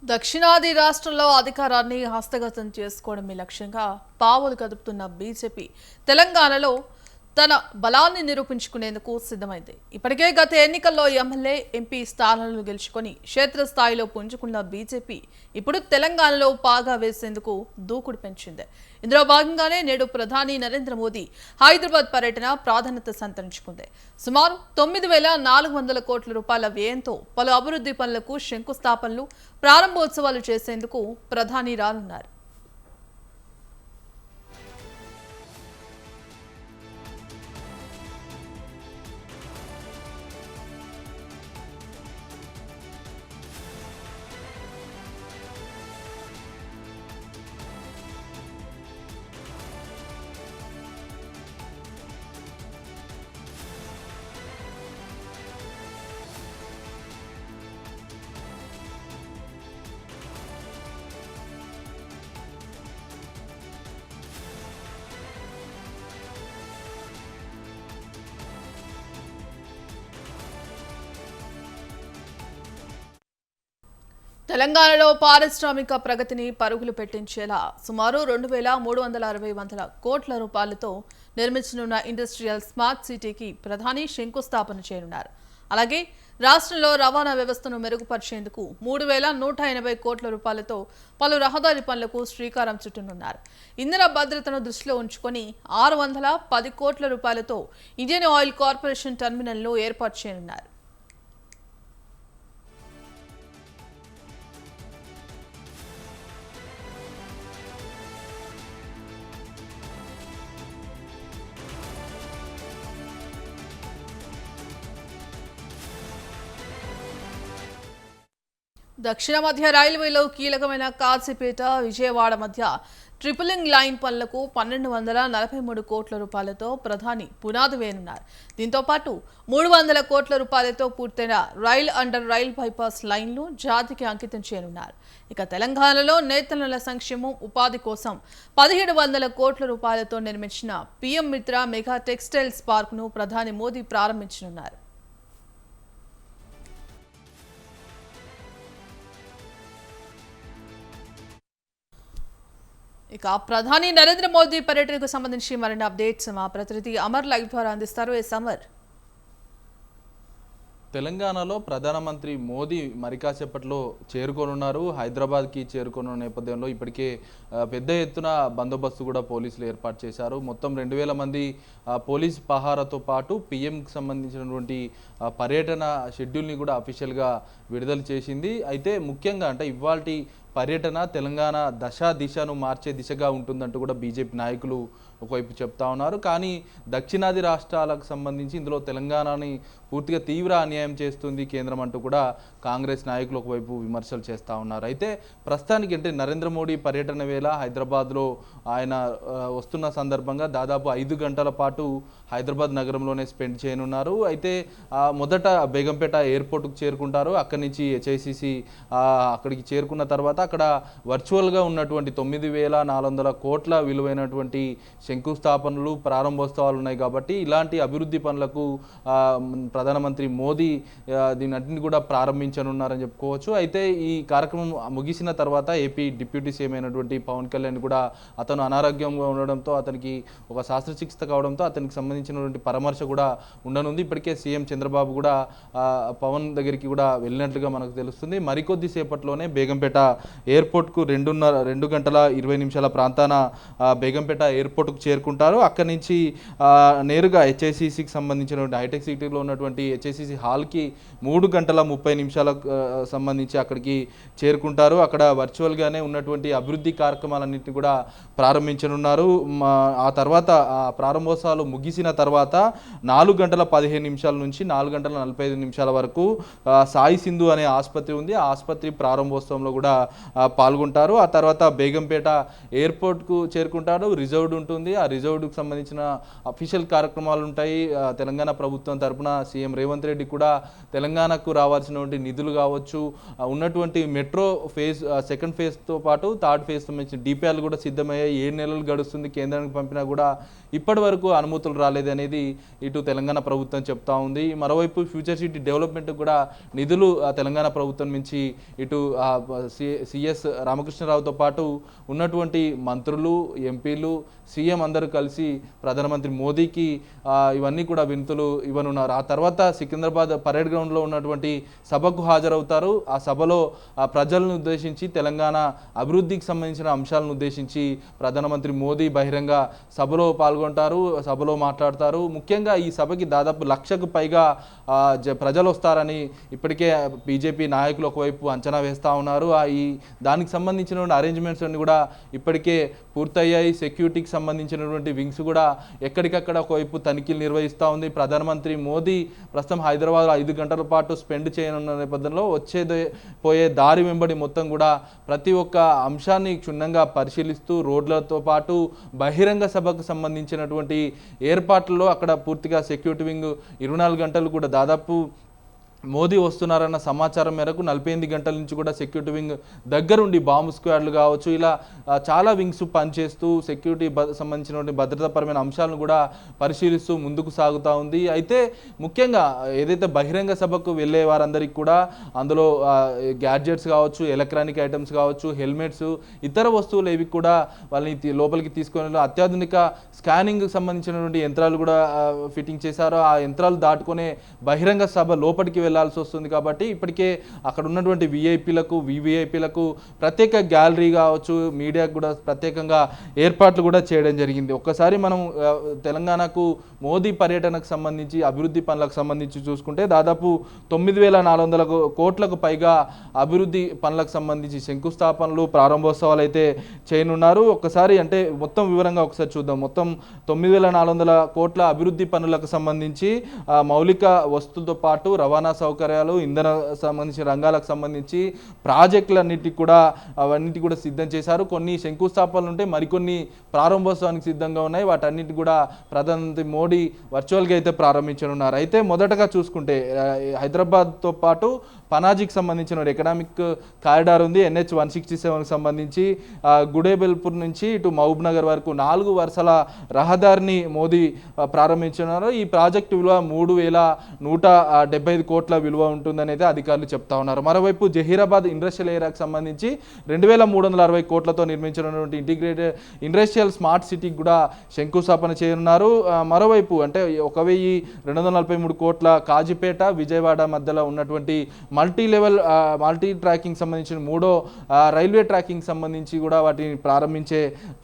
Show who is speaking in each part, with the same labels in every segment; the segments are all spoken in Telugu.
Speaker 1: దక్షిణాది రాష్ట్రంలో అధికారాన్ని హస్తగతం చేసుకోవడమే లక్ష్యంగా పావులు కదుపుతున్న బీజేపీ తెలంగాణలో తన బలాన్ని నిరూపించుకునేందుకు సిద్ధమైంది. ఇప్పటికే గత ఎన్నికల్లో ఎమ్మెల్యే, ఎంపీ స్థానాలను గెలుచుకొని క్షేత్రస్థాయిలో పుంజుకున్న బీజేపీ ఇప్పుడు తెలంగాణలో పాగా వేసేందుకు దూకుడు పెంచింది. ఇందులో భాగంగానే నేడు ప్రధాని నరేంద్ర మోదీ హైదరాబాద్ పర్యటన ప్రాధాన్యత సంతరించుకుంది. సుమారు 9,400 కోట్ల రూపాయల వ్యయంతో పలు అభివృద్ధి పనులకు శంకుస్థాపనలు, ప్రారంభోత్సవాలు చేసేందుకు ప్రధాని రానున్నారు. తెలంగాణలో పారిశ్రామిక ప్రగతిని పరుగులు పెట్టించేలా సుమారు 2,360 కోట్ల రూపాయలతో నిర్మించనున్న ఇండస్ట్రియల్ స్మార్ట్ సిటీకి ప్రధాని శంకుస్థాపన చేయనున్నారు. అలాగే రాష్ట్రంలో రవాణా వ్యవస్థను మెరుగుపరిచేందుకు 3,180 కోట్ల రూపాయలతో పలు రహదారి పనులకు శ్రీకారం చుట్టనున్నారు. ఇంధన భద్రతను దృష్టిలో ఉంచుకొని 610 కోట్ల రూపాయలతో ఇండియన్ ఆయిల్ కార్పొరేషన్ టెర్మినల్ను ఏర్పాటు చేయనున్నారు. దక్షిణ మధ్య రైల్వేలో కీలకమైన కాజీపేట, విజయవాడ మధ్య ట్రిపులింగ్ లైన్ పనులకు 1,243 కోట్ల రూపాయలతో ప్రధాని పునాది వేయనున్నారు. దీంతో పాటు 300 కోట్ల రూపాయలతో పూర్తయిన రైల్ అండర్ రైల్ బైపాస్ లైన్లు జాతికి అంకితం చేయనున్నారు. ఇక తెలంగాణలో నేతన్నల సంక్షేమం, ఉపాధి కోసం 1,700 కోట్ల రూపాయలతో నిర్మించిన పీఎం మిత్ర మెగా టెక్స్టైల్స్ పార్క్ను ప్రధాని మోదీ ప్రారంభించనున్నారు. ఇక ప్రధాని నరేంద్ర మోదీ పర్యటనకు సంబంధించి మరిన్ని అప్డేట్స్ మా ప్రతినిధి అమర్ లైవ్ ద్వారా అందిస్తారు. అమర్,
Speaker 2: తెలంగాణలో ప్రధానమంత్రి మోదీ మరి కాసేపట్లో చేరుకోనున్నారు. హైదరాబాద్కి చేరుకున్న నేపథ్యంలో ఇప్పటికే పెద్ద ఎత్తున బందోబస్తు కూడా పోలీసులు ఏర్పాటు చేశారు. మొత్తం 2,000 మంది పోలీస్ పహారాతో పాటు పీఎంకి సంబంధించినటువంటి పర్యటన షెడ్యూల్ని కూడా అఫీషియల్గా విడుదల చేసింది. అయితే ముఖ్యంగా అంటే ఇవాల్టి పర్యటన తెలంగాణ దిశను మార్చే దిశగా ఉంటుందంటూ కూడా బీజేపీ నాయకులు ఒకవైపు చెప్తా ఉన్నారు. కానీ దక్షిణాది రాష్ట్రాలకు సంబంధించి ఇందులో తెలంగాణని పూర్తిగా తీవ్ర అన్యాయం చేస్తుంది కేంద్రం అంటూ కూడా కాంగ్రెస్ నాయకులు ఒకవైపు విమర్శలు చేస్తూ ఉన్నారు. అయితే ప్రస్తుతానికి అంటే నరేంద్ర మోడీ పర్యటన వేళ హైదరాబాద్లో ఆయన వస్తున్న సందర్భంగా దాదాపు 5 గంటల పాటు హైదరాబాద్ నగరంలోనే స్పెండ్ చేయనున్నారు. అయితే మొదట బేగంపేట ఎయిర్పోర్ట్కు చేరుకుంటారు. అక్కడి నుంచి హెచ్ఐసిసి అక్కడికి చేరుకున్న తర్వాత అక్కడ వర్చువల్గా ఉన్నటువంటి 9,400 కోట్ల విలువైనటువంటి శంకుస్థాపనలు, ప్రారంభోత్సవాలు ఉన్నాయి. కాబట్టి ఇలాంటి అభివృద్ధి పనులకు ప్రధానమంత్రి మోదీ దీనన్నింటిని కూడా ప్రారంభించనున్నారని చెప్పుకోవచ్చు. అయితే ఈ కార్యక్రమం ముగిసిన తర్వాత ఏపీ డిప్యూటీ సీఎం అయినటువంటి పవన్ కళ్యాణ్ కూడా అతను అనారోగ్యంగా ఉండడంతో అతనికి ఒక శస్త్రచికిత్స కావడంతో అతనికి సంబంధించినటువంటి పరామర్శ కూడా ఉండనుంది. ఇప్పటికే సీఎం చంద్రబాబు కూడా పవన్ దగ్గరికి కూడా వెళ్ళినట్లుగా మనకు తెలుస్తుంది. మరికొద్ది సేపట్లోనే బేగంపేట ఎయిర్పోర్ట్కు 2 గంటల 20 నిమిషాల ప్రాంతాన బేగంపేట ఎయిర్పోర్ట్కు చేరుకుంటారు. అక్కడి నుంచి నేరుగా హెచ్ఐసిసికి సంబంధించినటువంటి హైటెక్ సిటీలో ఉన్నటువంటి హెచ్ఐసిసి హాల్కి 3 గంటల 30 నిమిషాలకు సంబంధించి అక్కడికి చేరుకుంటారు. అక్కడ వర్చువల్గానే ఉన్నటువంటి అభివృద్ధి కార్యక్రమాలన్నింటినీ కూడా ప్రారంభించనున్నారు. ఆ తర్వాత ప్రారంభోత్సవాలు ముగిసిన తర్వాత 4 గంటల 15 నిమిషాల నుంచి 4 గంటల 45 నిమిషాల వరకు సాయి సింధు అనే ఆసుపత్రి ఉంది. ఆ ఆసుపత్రి ప్రారంభోత్సవంలో కూడా పాల్గొంటారు. ఆ తర్వాత బేగంపేట ఎయిర్పోర్ట్కు చేరుకుంటారు. రిజర్వ్డ్ ఉంటుంది. ఉంది. ఆ రిజర్వ్డ్కి సంబంధించిన అఫీషియల్ కార్యక్రమాలు ఉంటాయి. తెలంగాణ ప్రభుత్వం తరపున సీఎం రేవంత్ రెడ్డి కూడా తెలంగాణకు రావాల్సినటువంటి నిధులు కావచ్చు, ఉన్నటువంటి మెట్రో ఫేజ్ సెకండ్ ఫేజ్తో పాటు థర్డ్ ఫేజ్ సంబంధించిన డిపిఆర్లు కూడా సిద్ధమయ్యాయి. 7 నెలలు గడుస్తుంది కేంద్రానికి పంపినా కూడా ఇప్పటి వరకు అనుమతులు రాలేదనేది ఇటు తెలంగాణ ప్రభుత్వం చెప్తా ఉంది. మరోవైపు ఫ్యూచర్ సిటీ డెవలప్మెంట్ కూడా నిధులు తెలంగాణ ప్రభుత్వం నుంచి ఇటు సిఎస్ రామకృష్ణరావుతో పాటు ఉన్నటువంటి మంత్రులు, ఎంపీలు, సీఎం అందరూ కలిసి ప్రధానమంత్రి మోదీకి ఇవన్నీ కూడా వినతులు ఇవ్వనున్నారు. ఆ తర్వాత సికింద్రాబాద్ పరేడ్ గ్రౌండ్లో ఉన్నటువంటి సభకు హాజరవుతారు. ఆ సభలో ప్రజలను ఉద్దేశించి తెలంగాణ అభివృద్ధికి సంబంధించిన అంశాలను ఉద్దేశించి ప్రధానమంత్రి మోదీ బహిరంగ సభలో పాల్గొంటారు, సభలో మాట్లాడతారు. ముఖ్యంగా ఈ సభకి దాదాపు 1,00,000కు పైగా ప్రజలు వస్తారని ఇప్పటికే బీజేపీ నాయకులు ఒకవైపు అంచనా వేస్తూ ఉన్నారు. దానికి సంబంధించిన అరేంజ్మెంట్స్ అన్ని కూడా ఇప్పటికే పూర్తయ్యాయి. సెక్యూరిటీకి సంబంధించినటువంటి వింగ్స్ కూడా ఎక్కడికక్కడ ఒకవైపు తనిఖీలు నిర్వహిస్తూ ఉంది. ప్రధానమంత్రి మోదీ ప్రస్తుతం హైదరాబాద్లో 5 గంటల పాటు స్పెండ్ చేయనున్న నేపథ్యంలో పోయే దారి వెంబడి మొత్తం కూడా ప్రతి ఒక్క అంశాన్ని క్షుణ్ణంగా పరిశీలిస్తూ రోడ్లతో పాటు బహిరంగ సభకు సంబంధించినటువంటి ఏర్పాట్లలో అక్కడ పూర్తిగా సెక్యూరిటీ వింగ్ 24 గంటలు కూడా దాదాపు మోదీ వస్తున్నారన్న సమాచారం మేరకు 48 గంటల నుంచి కూడా సెక్యూరిటీ వింగ్ దగ్గరుండి బాంబు స్క్వాడ్లు కావచ్చు, ఇలా చాలా వింగ్స్ పనిచేస్తూ సెక్యూరిటీ సంబంధించినటువంటి భద్రతాపరమైన అంశాలను కూడా పరిశీలిస్తూ ముందుకు సాగుతూ ఉంది. అయితే ముఖ్యంగా ఏదైతే బహిరంగ సభకు వెళ్ళే వారందరికీ కూడా అందులో గ్యాడ్జెట్స్ కావచ్చు, ఎలక్ట్రానిక్ ఐటమ్స్ కావచ్చు, హెల్మెట్స్, ఇతర వస్తువులు ఏవి కూడా వాళ్ళని లోపలికి తీసుకొని అత్యాధునిక స్కానింగ్కి సంబంధించినటువంటి యంత్రాలు కూడా ఫిట్టింగ్ చేశారు. ఆ యంత్రాలు దాటుకునే బహిరంగ సభ లోపలికి వెళ్లాల్సి వస్తుంది. కాబట్టి ఇప్పటికే అక్కడ ఉన్నటువంటి విఐపీలకు, వివిఐపీలకు ప్రత్యేక గ్యాలరీ కావచ్చు, మీడియాకు కూడా ప్రత్యేకంగా ఏర్పాట్లు కూడా చేయడం జరిగింది. ఒక్కసారి మనం తెలంగాణకు మోదీ పర్యటనకు సంబంధించి అభివృద్ధి పనులకు సంబంధించి చూసుకుంటే దాదాపు 9,400 కోట్లకు పైగా అభివృద్ధి పనులకు సంబంధించి శంకుస్థాపనలు, ప్రారంభోత్సవాలు అయితే చేయనున్నారు. ఒక్కసారి అంటే మొత్తం వివరంగా ఒకసారి చూద్దాం. మొత్తం 9,400 కోట్ల అభివృద్ధి పనులకు సంబంధించి మౌలిక వస్తువులతో పాటు రవాణా సౌకర్యాలు, ఇంధన సంబంధించిన రంగాలకు సంబంధించి ప్రాజెక్టులన్నిటికీ కూడా అవన్నిటి కూడా సిద్ధం చేశారు. కొన్ని శంకుస్థాపనలు ఉంటే మరికొన్ని ప్రారంభోత్సవానికి సిద్ధంగా ఉన్నాయి. వాటన్నిటి కూడా ప్రధానమంత్రి మోడీ వర్చువల్గా అయితే ప్రారంభించనున్నారు. అయితే మొదటగా చూసుకుంటే హైదరాబాద్తో పాటు పనాజీకి సంబంధించిన ఎకనామిక్ కారిడార్ ఉంది. NH 167కి సంబంధించి గుడేబెల్పూర్ నుంచి ఇటు మహబూబ్ నగర్ వరకు 4 వరుసల రహదారిని మోదీ ప్రారంభించున్నారు. ఈ ప్రాజెక్టు విలువ 3,175 కోట్ల విలువ ఉంటుందని అయితే అధికారులు చెప్తా ఉన్నారు. మరోవైపు జహీరాబాద్ ఇండస్ట్రియల్ ఏరియాకి సంబంధించి 2,360 కోట్లతో నిర్మించినటువంటి ఇంటిగ్రేటెడ్ ఇండస్ట్రియల్ స్మార్ట్ సిటీకి కూడా శంకుస్థాపన చేయనున్నారు. మరోవైపు అంటే 1,243 కోట్ల కాజీపేట, విజయవాడ మధ్యలో ఉన్నటువంటి మల్టీ ట్రాకింగ్ సంబంధించిన 3వ రైల్వే ట్రాకింగ్ సంబంధించి కూడా వాటిని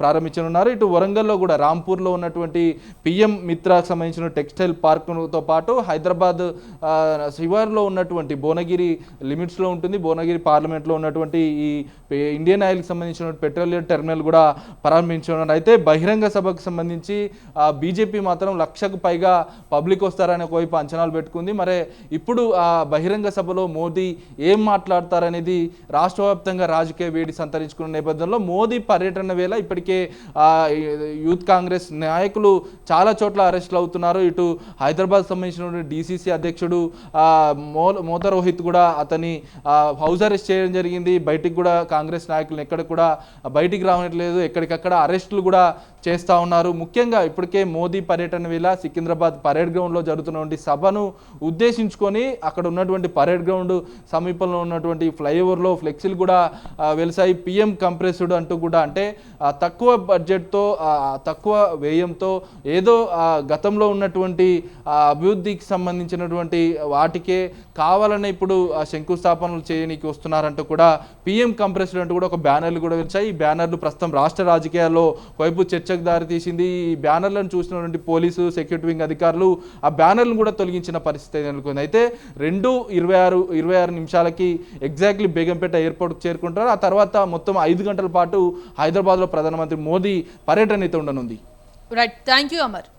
Speaker 2: ప్రారంభించనున్నారు. ఇటు వరంగల్లో కూడా రాంపూర్లో ఉన్నటువంటి పిఎం మిత్రాకు సంబంధించిన టెక్స్టైల్ పార్కుతో పాటు హైదరాబాద్ శివార్లో ఉన్నటువంటి భువనగిరి లిమిట్స్లో ఉంటుంది, భువనగిరి పార్లమెంట్లో ఉన్నటువంటి ఈ ఇండియన్ ఆయిల్కి సంబంధించిన పెట్రోలియం టెర్మినల్ కూడా ప్రారంభించున్నారు. అయితే బహిరంగ సభకు సంబంధించి బీజేపీ మాత్రం 1,00,000కు పైగా పబ్లిక్ వస్తారని ఒకవైపు అంచనాలు పెట్టుకుంది. మరి ఇప్పుడు ఆ బహిరంగ సభలో మోదీ ఏం మాట్లాడతారనేది రాష్ట్ర వ్యాప్తంగా రాజకీయ వేడి సంతరించుకున్న నేపథ్యంలో మోదీ పర్యటన వేళ ఇప్పటికే యూత్ కాంగ్రెస్ నాయకులు చాలా చోట్ల అరెస్టులు అవుతున్నారు. ఇటు హైదరాబాద్ సంబంధించిన DCC అధ్యక్షుడు మోత రోహిత్ కూడా అతని హౌస్ అరెస్ట్ చేయడం జరిగింది. బయటికి కూడా కాంగ్రెస్ నాయకులను ఎక్కడ కూడా బయటికి రావట్లేదు, ఎక్కడికక్కడ అరెస్టులు కూడా చేస్తూ ఉన్నారు. ముఖ్యంగా ఇప్పటికే మోదీ పర్యటన వేళ సికింద్రాబాద్ పరేడ్ గ్రౌండ్లో జరుగుతున్నటువంటి సభను ఉద్దేశించుకొని అక్కడ ఉన్నటువంటి పరేడ్ గ్రౌండ్ సమీపంలో ఉన్నటువంటి ఫ్లైఓవర్లో ఫ్లెక్సీలు కూడా వెలిసాయి. PM కంప్రెస్డ్ అంటూ కూడా అంటే తక్కువ బడ్జెట్తో, తక్కువ వ్యయంతో ఏదో గతంలో ఉన్నటువంటి అభివృద్ధికి సంబంధించినటువంటి వాటికే కావాలని ఇప్పుడు శంకుస్థాపనలు చేయడానికి వస్తున్నారంటూ కూడా PM కంప్రెస్డ్ అంటూ కూడా ఒక బ్యానర్లు కూడా వెలిచాయి. ఈ బ్యానర్లు ప్రస్తుతం రాష్ట్ర రాజకీయాల్లో వైపు చర్చకు దారితీసింది. ఈ బ్యానర్లను చూసినటువంటి పోలీసు, సెక్యూరిటీ వింగ్ అధికారులు ఆ బ్యానర్లను కూడా తొలగించిన పరిస్థితి నెలకొంది. అయితే 2:26 నిమిషాలకి ఎగ్జాక్ట్లీ బేగంపేట ఎయిర్పోర్ట్కి చేరుకుంటారు. ఆ తర్వాత మొత్తం 5 గంటల పాటు హైదరాబాద్లో ప్రధానమంత్రి మోదీ పర్యటన అయితే ఉండనుంది.
Speaker 1: Right, thank you Amar.